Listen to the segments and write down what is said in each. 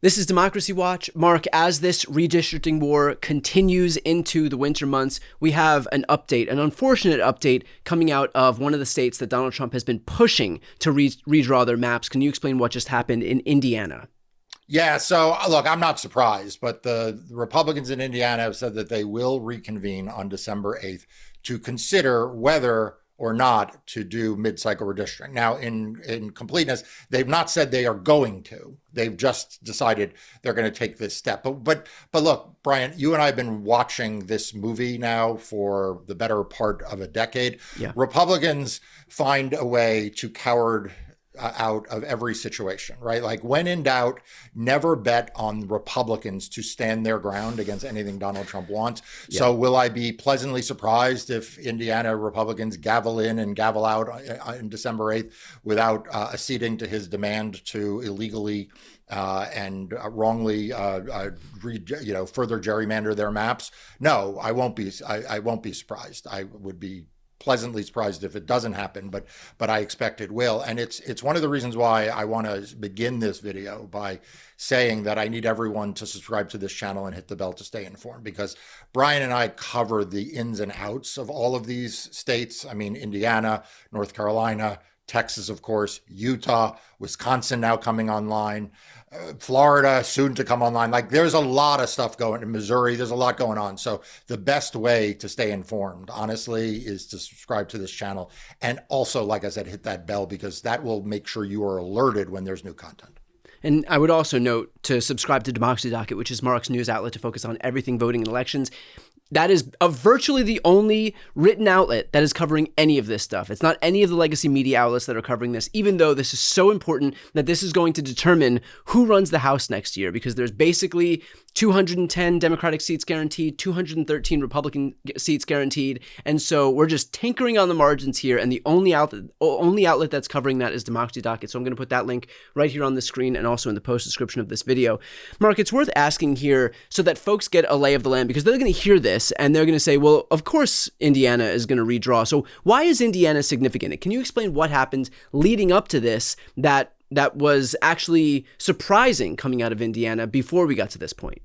This is Democracy Watch. Mark, as this redistricting war continues into the winter months, we have an update, an unfortunate update coming out of one of the states that Donald Trump has been pushing to redraw their maps. Can you explain what just happened in Indiana? Yeah, so look, I'm not surprised, but the Republicans in Indiana have said that they will reconvene on December 8th to consider whether or not to do mid-cycle redistricting. Now, in completeness, they've not said they are going to. They've just decided they're going to take this step. But look, Brian, you and I have been watching this movie now for the better part of a decade. Yeah. Republicans find a way to coward out of every situation, right? Like when in doubt, never bet on Republicans to stand their ground against anything Donald Trump wants. Yeah. So will I be pleasantly surprised if Indiana Republicans gavel in and gavel out on December 8th without acceding to his demand to illegally and wrongly further gerrymander their maps? No, I won't be. I won't be surprised. I would be pleasantly surprised if it doesn't happen, but I expect it will. And it's one of the reasons why I want to begin this video by saying that I need everyone to subscribe to this channel and hit the bell to stay informed, because Brian and I cover the ins and outs of all of these states. I mean, Indiana, North Carolina, Texas, of course, Utah, Wisconsin now coming online, Florida soon to come online. Like there's a lot of stuff going in Missouri. There's a lot going on. So the best way to stay informed, honestly, is to subscribe to this channel. And also, like I said, hit that bell, because that will make sure you are alerted when there's new content. And I would also note to subscribe to Democracy Docket, which is Mark's news outlet to focus on everything voting and elections. That is virtually the only written outlet that is covering any of this stuff. It's not any of the legacy media outlets that are covering this, even though this is so important that this is going to determine who runs the House next year, because there's basically 210 Democratic seats guaranteed, 213 Republican seats guaranteed. And so we're just tinkering on the margins here. And the only outlet that's covering that is Democracy Docket. So I'm going to put that link right here on the screen and also in the post description of this video. Mark, it's worth asking here so that folks get a lay of the land, because they're going to hear this and they're going to say, well, of course, Indiana is going to redraw. So why is Indiana significant? Can you explain what happened leading up to this that was actually surprising coming out of Indiana before we got to this point?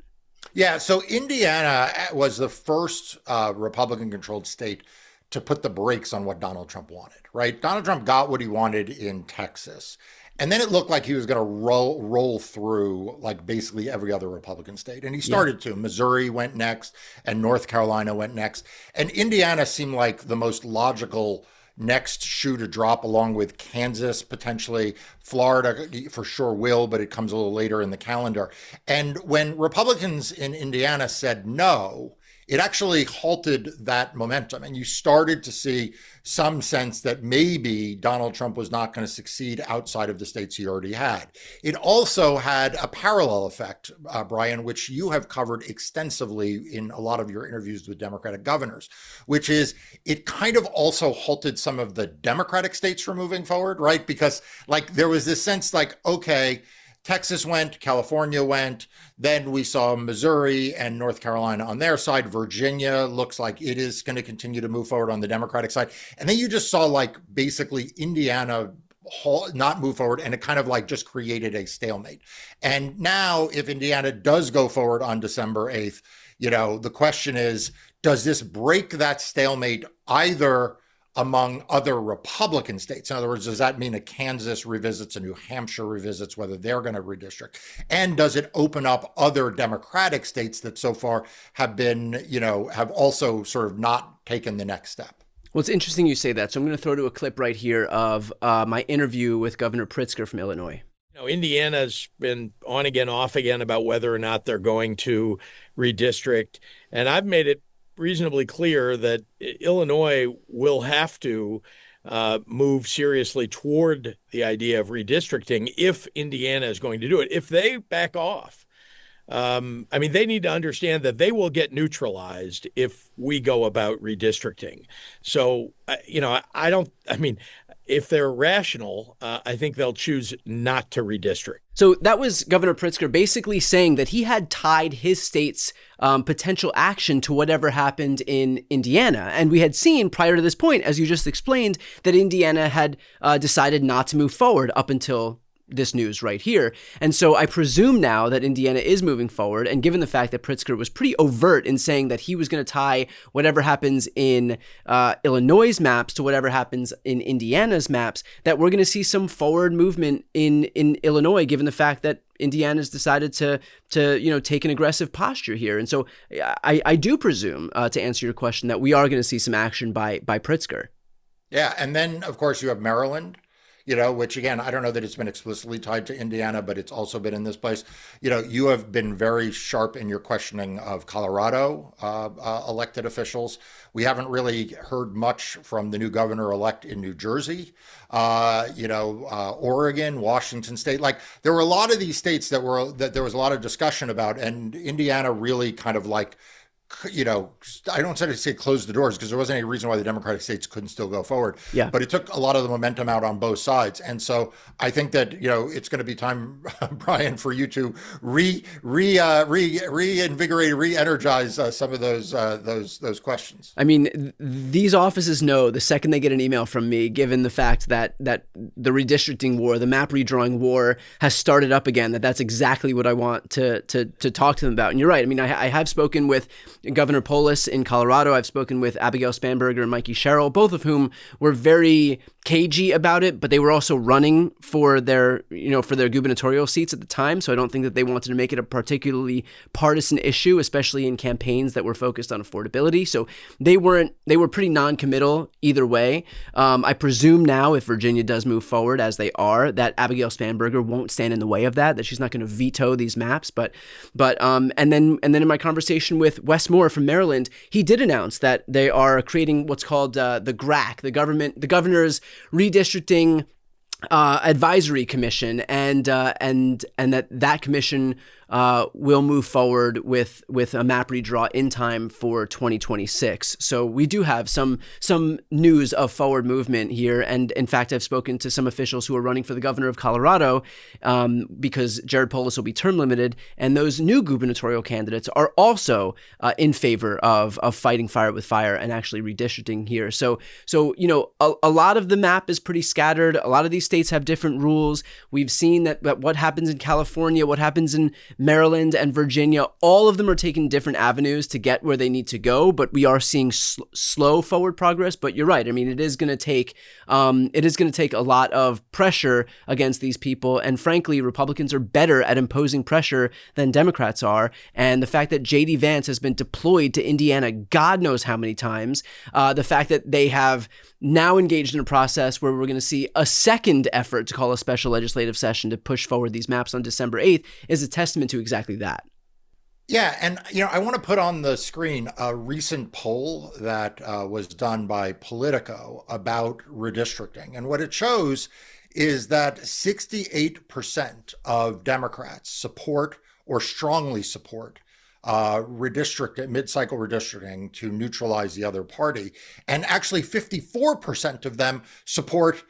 Yeah, so Indiana was the first Republican-controlled state to put the brakes on what Donald Trump wanted, right? Donald Trump got what he wanted in Texas. And then it looked like he was going to roll through like basically every other Republican state. And he started to. Missouri went next and North Carolina went next. And Indiana seemed like the most logical next shoe to drop, along with Kansas, potentially. Florida for sure will, but it comes a little later in the calendar. And when Republicans in Indiana said no, it actually halted that momentum. And you started to see some sense that maybe Donald Trump was not going to succeed outside of the states he already had. It also had a parallel effect, Brian, which you have covered extensively in a lot of your interviews with Democratic governors, which is it kind of also halted some of the Democratic states from moving forward, right? Because like there was this sense like, okay, Texas went, California went, then we saw Missouri and North Carolina on their side. Virginia looks like it is going to continue to move forward on the Democratic side. And then you just saw like basically Indiana not move forward, and it kind of like just created a stalemate. And now if Indiana does go forward on December 8th, the question is, does this break that stalemate either among other Republican states? In other words, does that mean a Kansas revisits, a New Hampshire revisits, whether they're going to redistrict? And does it open up other Democratic states that so far have been, have also sort of not taken the next step? Well, it's interesting you say that. So I'm going to throw to a clip right here of my interview with Governor Pritzker from Illinois. Indiana's been on again, off again about whether or not they're going to redistrict. And I've made it reasonably clear that Illinois will have to move seriously toward the idea of redistricting if Indiana is going to do it. If they back off, they need to understand that they will get neutralized if we go about redistricting. So, if they're rational, I think they'll choose not to redistrict. So that was Governor Pritzker basically saying that he had tied his state's potential action to whatever happened in Indiana. And we had seen prior to this point, as you just explained, that Indiana had decided not to move forward up until this news right here. And so I presume now that Indiana is moving forward, and given the fact that Pritzker was pretty overt in saying that he was going to tie whatever happens in Illinois' maps to whatever happens in Indiana's maps, that we're going to see some forward movement in Illinois, given the fact that Indiana's decided to take an aggressive posture here. And so I do presume, to answer your question, that we are going to see some action by Pritzker. Yeah, and then of course you have Maryland, which again, I don't know that it's been explicitly tied to Indiana, but it's also been in this place. You have been very sharp in your questioning of Colorado elected officials. We haven't really heard much from the new governor-elect in New Jersey, Oregon, Washington State. Like, there were a lot of these states that there was a lot of discussion about, and Indiana really kind of like, I don't want to say close the doors, because there wasn't any reason why the Democratic states couldn't still go forward. Yeah. But it took a lot of the momentum out on both sides. And so I think that, it's going to be time, Brian, for you to reinvigorate, re-energize some of those questions. I mean, these offices know the second they get an email from me, given the fact that the redistricting war, the map redrawing war has started up again, that's exactly what I want to talk to them about. And you're right. I mean, I have spoken with Governor Polis in Colorado. I've spoken with Abigail Spanberger and Mikey Sherrill, both of whom were very cagey about it, but they were also running for their gubernatorial seats at the time. So I don't think that they wanted to make it a particularly partisan issue, especially in campaigns that were focused on affordability. So they were pretty non-committal either way. I presume now, if Virginia does move forward as they are, that Abigail Spanberger won't stand in the way of that she's not going to veto these maps. But and then in my conversation with Wes Moore from Maryland, he did announce that they are creating what's called the GRAC, the governor's redistricting advisory commission, and that commission will move forward with a map redraw in time for 2026. So we do have some news of forward movement here. And in fact, I've spoken to some officials who are running for the governor of Colorado, because Jared Polis will be term limited, and those new gubernatorial candidates are also in favor of fighting fire with fire and actually redistricting here. So a lot of the map is pretty scattered. A lot of these states have different rules. We've seen that what happens in California, what happens in Maryland and Virginia, all of them are taking different avenues to get where they need to go, but we are seeing slow forward progress. But you're right. I mean, it is going to take a lot of pressure against these people. And frankly, Republicans are better at imposing pressure than Democrats are. And the fact that J.D. Vance has been deployed to Indiana God knows how many times, the fact that they have now engaged in a process where we're going to see a second effort to call a special legislative session to push forward these maps on December 8th is a testament to exactly that. Yeah, and I want to put on the screen a recent poll that was done by Politico about redistricting. And what it shows is that 68% of Democrats support or strongly support mid-cycle redistricting to neutralize the other party. And actually 54% of them support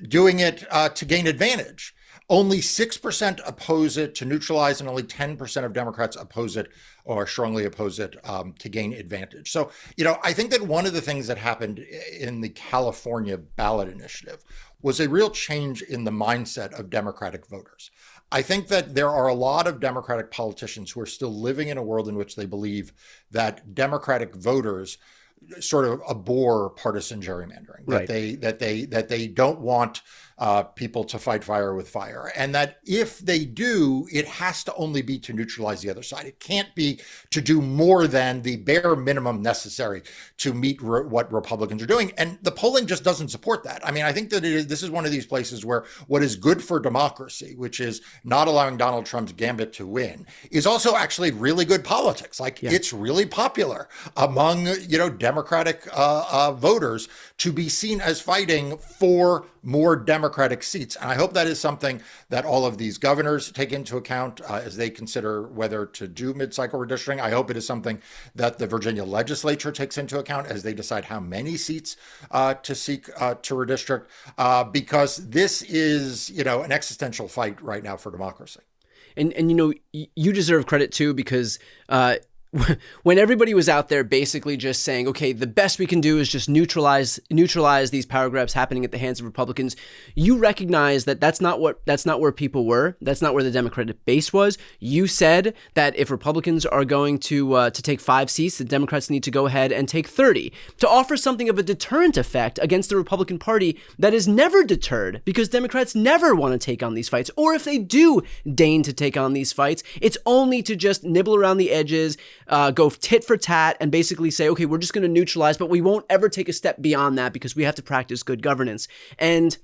doing it to gain advantage. Only 6% oppose it to neutralize, and only 10% of Democrats oppose it or strongly oppose it to gain advantage. So, I think that one of the things that happened in the California ballot initiative was a real change in the mindset of Democratic voters. I think that there are a lot of Democratic politicians who are still living in a world in which they believe that Democratic voters sort of abhor partisan gerrymandering, right. that they don't want people to fight fire with fire, and that if they do, it has to only be to neutralize the other side. It can't be to do more than the bare minimum necessary to meet what Republicans are doing. And the polling just doesn't support that. I mean, I think that this is one of these places where what is good for democracy, which is not allowing Donald Trump's gambit to win, is also actually really good politics. It's really popular among, Democratic voters to be seen as fighting for more Democratic seats. And I hope that is something that all of these governors take into account as they consider whether to do mid-cycle redistricting. I hope it is something that the Virginia legislature takes into account as they decide how many seats to seek to redistrict, because this is, an existential fight right now for democracy. And you deserve credit too, because when everybody was out there basically just saying, okay, the best we can do is just neutralize these power grabs happening at the hands of Republicans, you recognize that that's not where people were. That's not where the Democratic base was. You said that if Republicans are going to take 5 seats, the Democrats need to go ahead and take 30 to offer something of a deterrent effect against the Republican Party that is never deterred, because Democrats never want to take on these fights. Or if they do deign to take on these fights, it's only to just nibble around the edges, go tit for tat, and basically say, okay, we're just going to neutralize, but we won't ever take a step beyond that because we have to practice good governance. And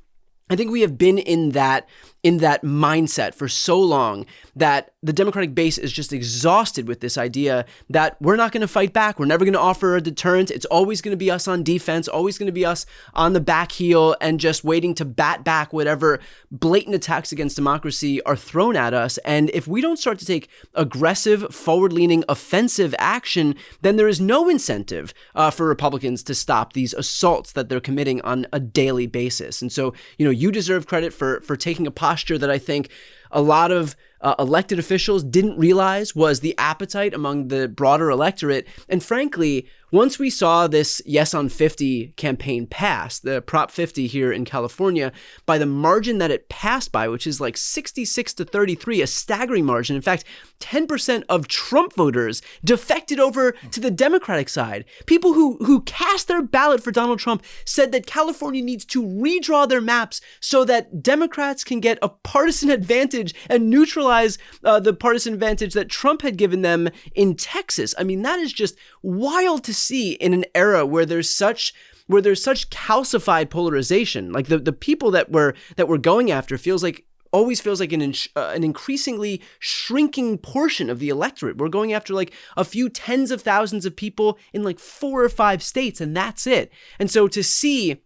I think we have been in that mindset for so long that the Democratic base is just exhausted with this idea that we're not going to fight back. We're never going to offer a deterrent. It's always going to be us on defense, always going to be us on the back heel and just waiting to bat back whatever blatant attacks against democracy are thrown at us. And if we don't start to take aggressive, forward-leaning, offensive action, then there is no incentive for Republicans to stop these assaults that they're committing on a daily basis. And so, you deserve credit for taking a posture that I think a lot of elected officials didn't realize was the appetite among the broader electorate. And frankly, once we saw this Yes on 50 campaign pass, the Prop 50 here in California, by the margin that it passed by, which is like 66-33, a staggering margin. In fact, 10% of Trump voters defected over to the Democratic side. People who cast their ballot for Donald Trump said that California needs to redraw their maps so that Democrats can get a partisan advantage and neutralize the partisan advantage that Trump had given them in Texas. I mean, that is just wild to see in an era where there's such calcified polarization. Like the people that we're going after always feels like an increasingly shrinking portion of the electorate. We're going after like a few tens of thousands of people in like 4 or 5 states, and that's it. And so to see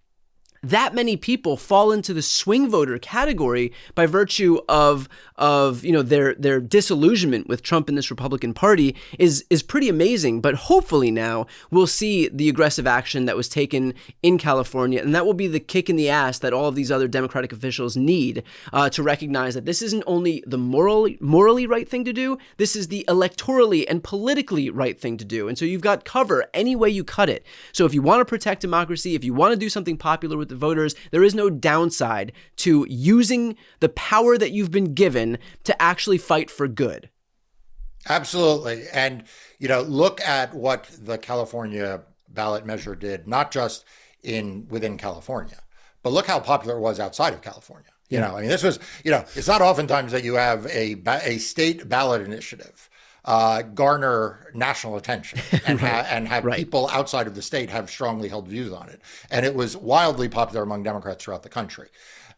that many people fall into the swing voter category by virtue of their disillusionment with Trump and this Republican Party is pretty amazing. But hopefully now we'll see the aggressive action that was taken in California, and that will be the kick in the ass that all of these other Democratic officials need to recognize that this isn't only the morally right thing to do, this is the electorally and politically right thing to do. And so you've got cover any way you cut it. So if you want to protect democracy, if you want to do something popular with the voters, there is no downside to using the power that you've been given to actually fight for good. Absolutely. And, look at what the California ballot measure did, not just within California, but look how popular it was outside of California. This was, it's not oftentimes that you have a state ballot initiative garner national attention and, have right. people outside of the state have strongly held views on it. And it was wildly popular among Democrats throughout the country.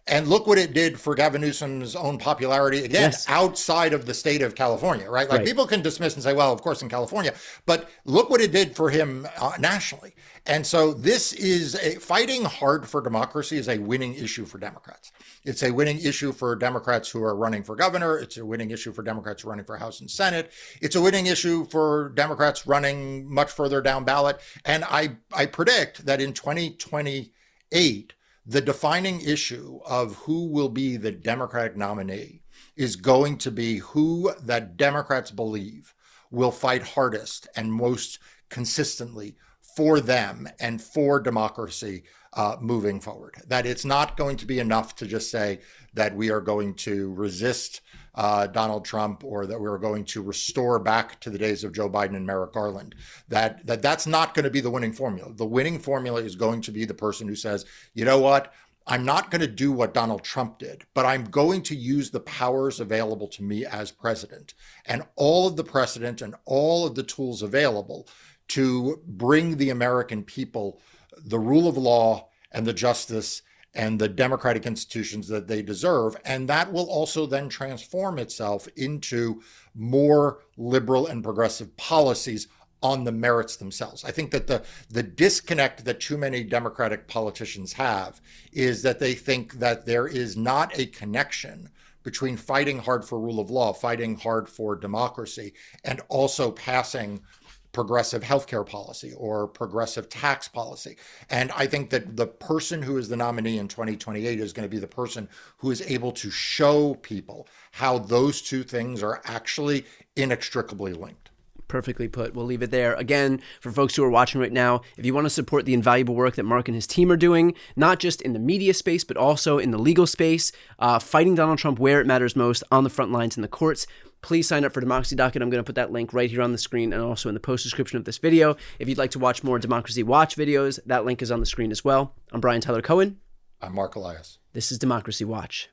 And look what it did for Gavin Newsom's own popularity, again, outside of the state of California, right? Like people can dismiss and say, well, of course, in California, but look what it did for him nationally. And so this is fighting hard for democracy is a winning issue for Democrats. It's a winning issue for Democrats who are running for governor. It's a winning issue for Democrats running for House and Senate. It's a winning issue for Democrats running much further down ballot. And I predict that in 2028, the defining issue of who will be the Democratic nominee is going to be who that Democrats believe will fight hardest and most consistently for them and for democracy moving forward. That it's not going to be enough to just say that we are going to resist Donald Trump or that we're going to restore back to the days of Joe Biden and Merrick Garland. That's not going to be the winning formula. The winning formula is going to be the person who says, you know what? I'm not going to do what Donald Trump did, but I'm going to use the powers available to me as president and all of the precedent and all of the tools available to bring the American people the rule of law and the justice and the democratic institutions that they deserve. And that will also then transform itself into more liberal and progressive policies on the merits themselves. I think that the disconnect that too many Democratic politicians have is that they think that there is not a connection between fighting hard for rule of law, fighting hard for democracy, and also passing progressive healthcare policy or progressive tax policy. And I think that the person who is the nominee in 2028 is going to be the person who is able to show people how those two things are actually inextricably linked. Perfectly put. We'll leave it there. Again, for folks who are watching right now, if you want to support the invaluable work that Mark and his team are doing, not just in the media space, but also in the legal space, fighting Donald Trump where it matters most, on the front lines in the courts, please sign up for Democracy Docket. I'm going to put that link right here on the screen and also in the post description of this video. If you'd like to watch more Democracy Watch videos, that link is on the screen as well. I'm Brian Tyler Cohen. I'm Mark Elias. This is Democracy Watch.